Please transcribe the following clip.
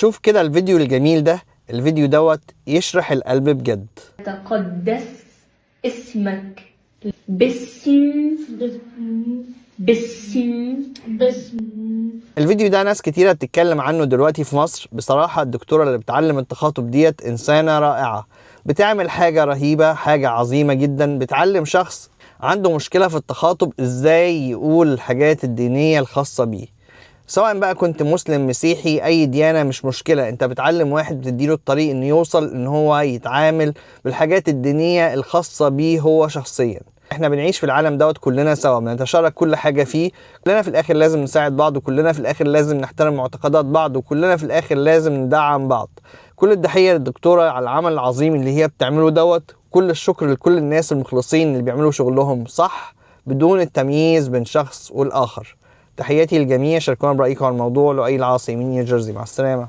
شوف كده الفيديو الجميل ده، الفيديو دوت يشرح القلب بجد. تقدس اسمك. باسم الفيديو ده ناس كتيرة بتتكلم عنه دلوقتي في مصر. بصراحة الدكتورة اللي بتعلم التخاطب ديت إنسانة رائعة، بتعمل حاجة رهيبة، حاجة عظيمة جدا. بتعلم شخص عنده مشكلة في التخاطب إزاي يقول الحاجات الدينية الخاصة بيه، سواء بقى كنت مسلم مسيحي أي ديانة مش مشكلة. أنت بتعلم واحد، بتديله الطريق إنه يوصل إن هو يتعامل بالحاجات الدينية الخاصة بيه هو شخصيا. احنا بنعيش في العالم دوت كلنا سوا، بنتشارك كل حاجة فيه، كلنا في الآخر لازم نساعد بعض، وكلنا في الآخر لازم نحترم معتقدات بعض، وكلنا في الآخر لازم ندعم بعض. كل التحية للدكتورة على العمل العظيم اللي هي بتعمله دوت. كل الشكر لكل الناس المخلصين اللي بيعملوا شغلهم صح بدون التمييز بين شخص والآخر. تحياتي للجميع، شاركونا برأيكم على الموضوع. لؤي العاصي من نيوجيرسي، مع السلامة.